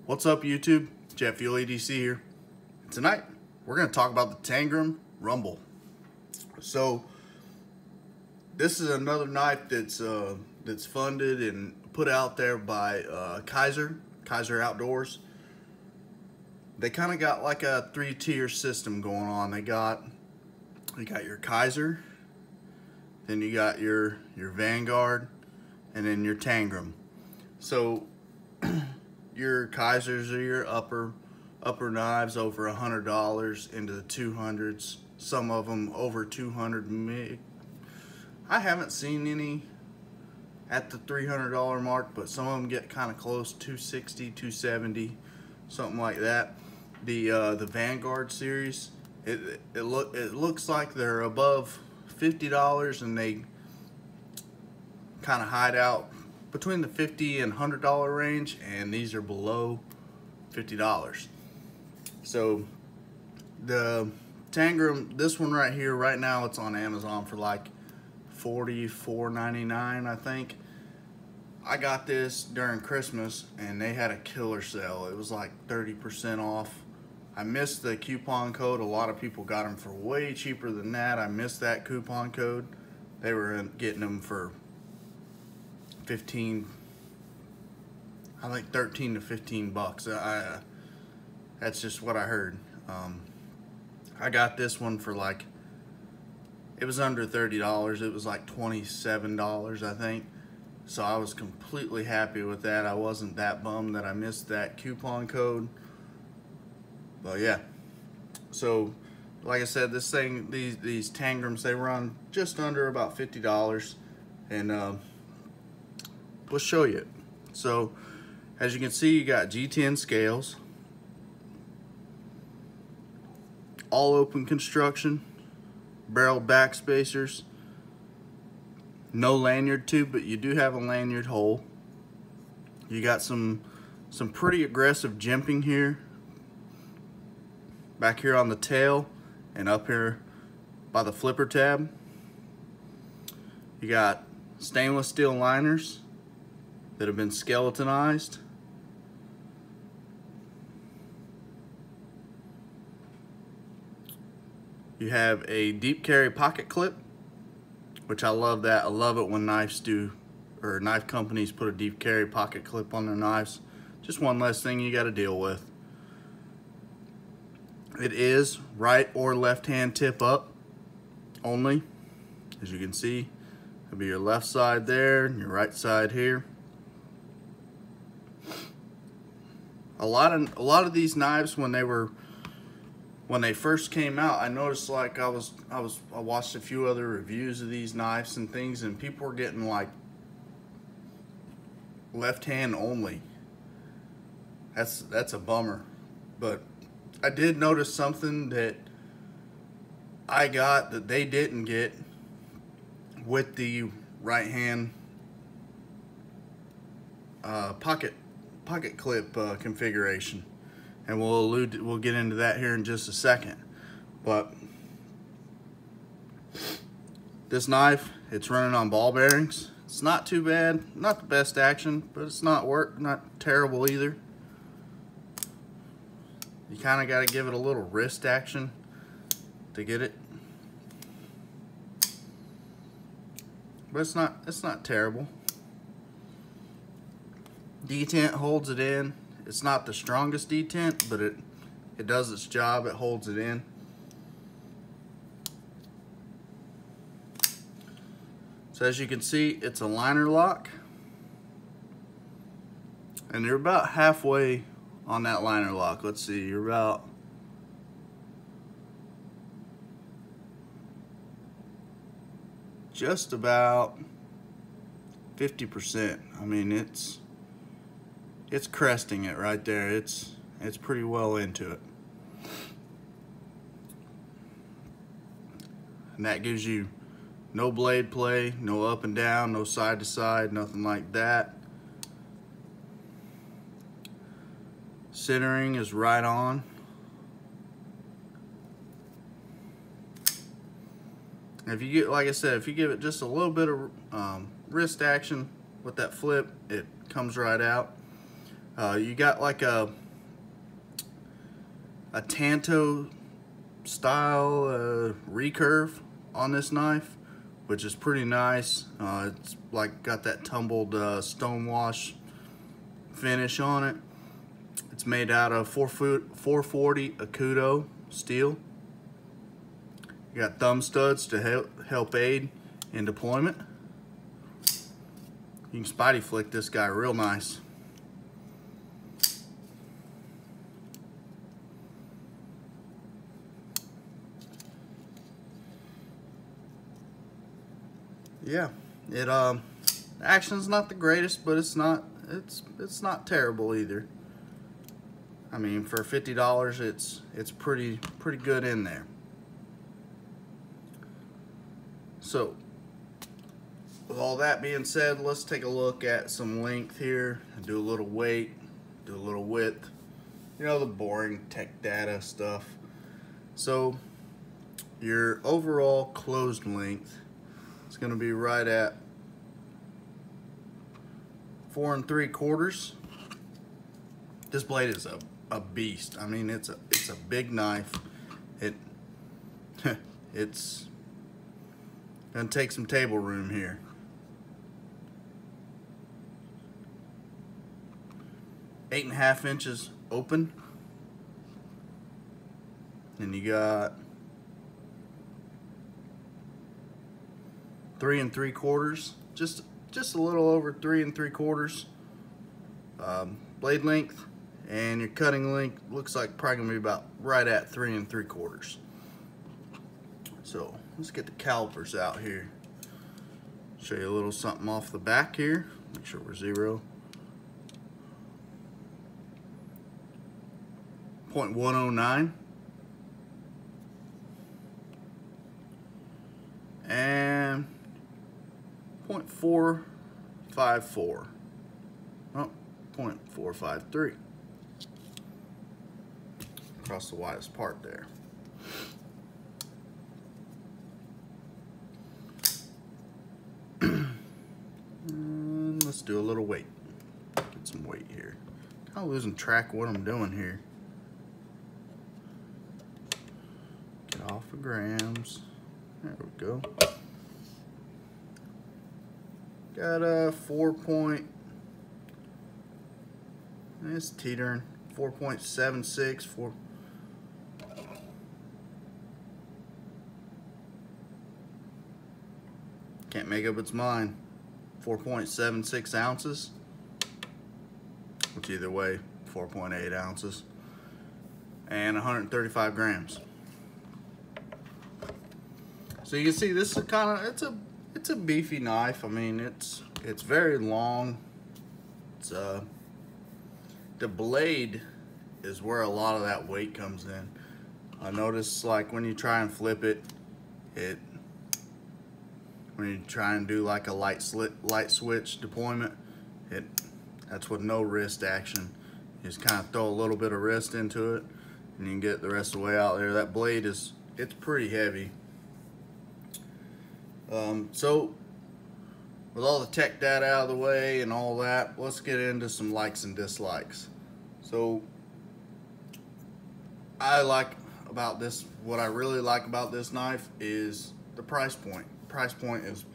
What's up, YouTube? Jeff Fuel EDC here. Tonight we're going to talk about the Tangram Rumble. So this is another knife that's funded and put out there by Kaiser Outdoors. They kind of got like a three-tier system going on. You got your Kaiser, then you got your Vanguard, and then your Tangram. So your Kaisers are your upper knives over $100 into the 200s. Some of them over 200. I haven't seen any at the $300 mark, but some of them get kind of close, 260, 270, something like that. The Vanguard series, it looks like they're above $50, and they kind of hide out between the $50 and $100 range, and these are below $50. So the Tangram, this one right here, right now it's on Amazon for like $44.99, I think. I got this during Christmas and they had a killer sale. It was like 30% off. I missed the coupon code. A lot of people got them for way cheaper than that. I missed that coupon code. They were getting them for 15, I think 13 to 15 bucks. That's just what I heard. I got this one for like, it was under $30. It was like $27, I think. So I was completely happy with that. I wasn't that bummed that I missed that coupon code. But yeah, so like I said, this thing, these Tangrams, they run just under about $50, and we'll show you it. So as you can see, you got G10 scales, all open construction, barrel back spacers, no lanyard tube, but you do have a lanyard hole. You got some pretty aggressive jimping here, back here on the tail and up here by the flipper tab. You got stainless steel liners that have been skeletonized. You have a deep carry pocket clip, which I love that. I love it when knife companies put a deep carry pocket clip on their knives. Just one less thing you got to deal with. It is right or left hand tip up only. As you can see, it'll be your left side there and your right side here. A lot of these knives, when they first came out, I noticed, like I watched a few other reviews of these knives and things, and people were getting like left hand only. That's a bummer. But I did notice something that I got that they didn't get with the right hand pocket clip configuration, and we'll get into that here in just a second. But this knife, it's running on ball bearings. It's not too bad, not the best action, but it's not terrible either. You kind of got to give it a little wrist action to get it, but it's not terrible. Detent holds it in. It's not the strongest detent, but it does its job. It holds it in. So as you can see, it's a liner lock, and you're about halfway on that liner lock. Let's see, you're about just about 50%. I mean, it's cresting it right there. It's pretty well into it. And that gives you no blade play, no up and down, no side to side, nothing like that. Centering is right on. And if you get, like I said, if you give it just a little bit of wrist action with that flip, it comes right out. You got like a Tanto style recurve on this knife, which is pretty nice. It's like got that tumbled stonewash finish on it. It's made out of 440 Akuto steel. You got thumb studs to help aid in deployment. You can spidey flick this guy real nice. Yeah, action's not the greatest, but it's not terrible either. I mean, for $50, it's pretty good in there. So, with all that being said, let's take a look at some length here, and do a little weight, do a little width. You know, the boring tech data stuff. So, your overall closed length is going to be right at 4 3/4. This blade is a beast. I mean, it's a big knife. It's gonna take some table room here. Eight and a half inches open, and you got 3 3/4, just a little over 3 3/4 blade length, and your cutting length looks like probably gonna be about right at 3 3/4. So let's get the calipers out here. Show you a little something off the back here. Make sure we're 0. 0.109 and 0.454. Oh, 0.453 across the widest part there. And let's do a little weight. Get some weight here. Kind of losing track of what I'm doing here. Get off of grams. There we go. Got a 4 point. It's teetering. 4.76. Can't make up its mind. 4.76 ounces. Which either way, 4.8 ounces. And 135 grams. So you can see this is kind of, it's a beefy knife. I mean, it's very long. It's the blade is where a lot of that weight comes in. I notice, like, when you try and flip it, when you try and do like a light switch deployment, that's with no wrist action. You just kind of throw a little bit of wrist into it, and you can get the rest of the way out there. That blade it's pretty heavy. So with all the tech data out of the way and all that, let's get into some likes and dislikes. So what I really like about this knife is the price point. Price point is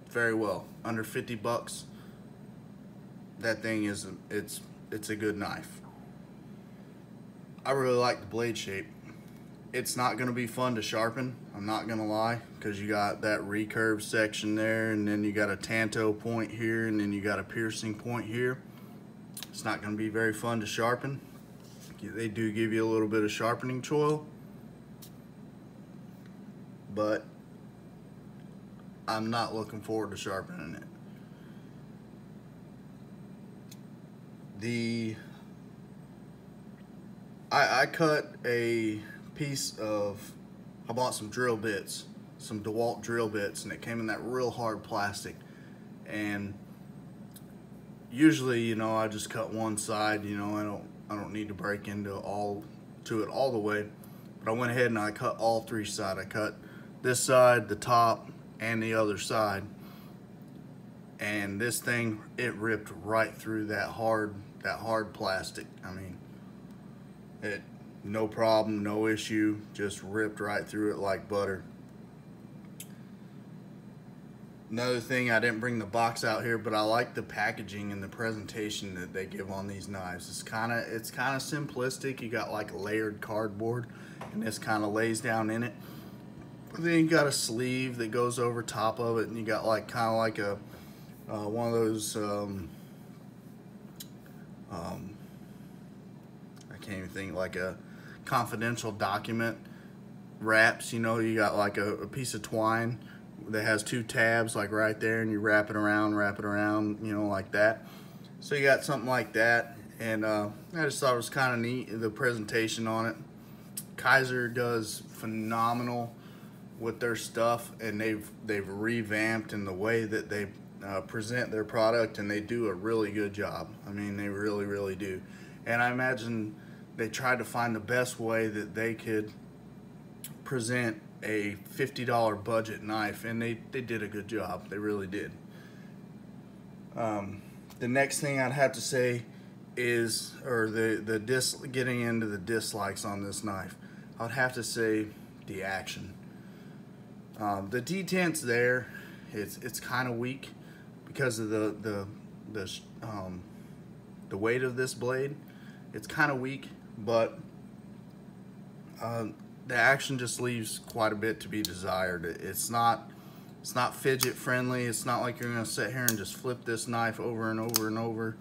very well under 50 bucks. That thing is it's a good knife. I really like the blade shape. It's not going to be fun to sharpen, I'm not going to lie, because you got that recurve section there, and then you got a Tanto point here, and then you got a piercing point here. It's not going to be very fun to sharpen. They do give you a little bit of sharpening choil, but I'm not looking forward to sharpening it. I cut a piece of, I bought some drill bits, some DeWalt drill bits, and it came in that real hard plastic. And usually, you know, I just cut one side, you know, I don't need to break into it all the way. But I went ahead and I cut all three sides. I cut this side, the top, and the other side. And this thing, it ripped right through that hard that hard plastic. I mean, it no problem, no issue, just ripped right through it like butter. Another thing, I didn't bring the box out here, but I like the packaging and the presentation that they give on these knives. It's kind of simplistic. You got like layered cardboard, and this kind of lays down in it. But then you got a sleeve that goes over top of it, and you got like kind of like a one of those I can't even think, like a confidential document wraps. You know, you got like a piece of twine that has two tabs like right there, and you wrap it around, you know, like that. So you got something like that, and I just thought it was kind of neat, the presentation on it. Kaiser does phenomenal with their stuff, and they've revamped in the way that they present their product, and they do a really good job. I mean, they really do. And I imagine they tried to find the best way that they could present a $50 budget knife, and they did a good job. They really did. The next thing I'd have to say is, getting into the dislikes on this knife, I'd have to say the action. The detent's there. It's kind of weak because of the weight of this blade. It's kind of weak, but the action just leaves quite a bit to be desired. It's not fidget friendly. It's not like you're gonna sit here and just flip this knife over and over and over.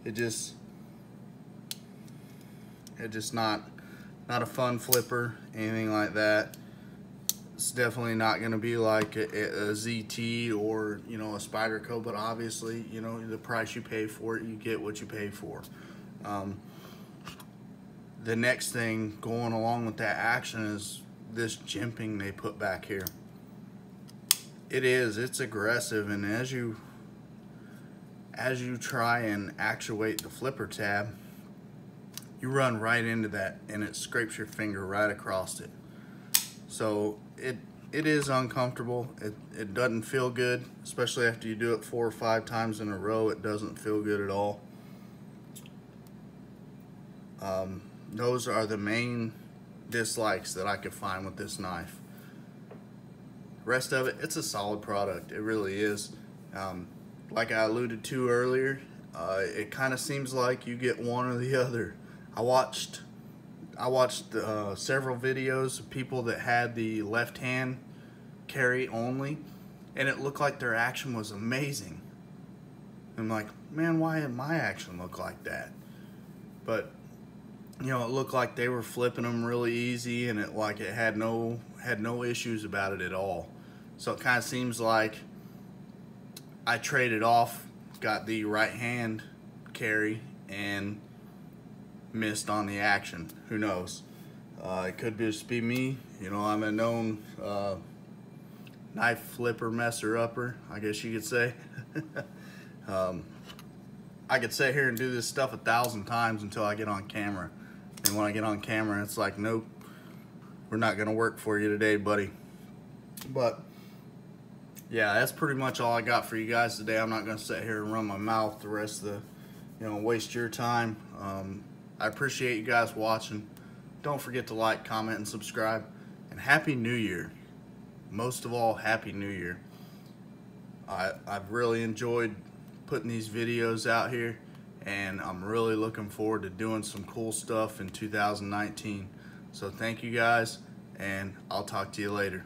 It's just not a fun flipper, anything like that. It's definitely not gonna be like a ZT or, you know, a Spyderco, but obviously, you know, the price you pay for it, you get what you pay for. The next thing going along with that action is this jimping they put back here. It's aggressive, and as you try and actuate the flipper tab, you run right into that, and it scrapes your finger right across it. So it is uncomfortable. It doesn't feel good, especially after you do it 4 or 5 times in a row. It doesn't feel good at all. Those are the main dislikes that I could find with this knife. The rest of it, it's a solid product. It really is. Like I alluded to earlier, it kind of seems like you get one or the other. I watched several videos of people that had the left hand carry only, and it looked like their action was amazing. I'm like, man, why did my action look like that? But you know, it looked like they were flipping them really easy, and it had no issues about it at all. So it kind of seems like I traded off, got the right hand carry, and missed on the action. Who knows? It could just be me. You know, I'm a known knife flipper messer upper, I guess you could say. I could sit here and do this stuff 1,000 times until I get on camera. And when I get on camera, it's like, nope, we're not gonna work for you today, buddy. But yeah, that's pretty much all I got for you guys today. I'm not gonna sit here and run my mouth the rest of the, you know, waste your time. I appreciate you guys watching. Don't forget to like, comment, and subscribe. And Happy New Year. Most of all, Happy New Year. I've really enjoyed putting these videos out here, and I'm really looking forward to doing some cool stuff in 2019. So thank you guys, and I'll talk to you later.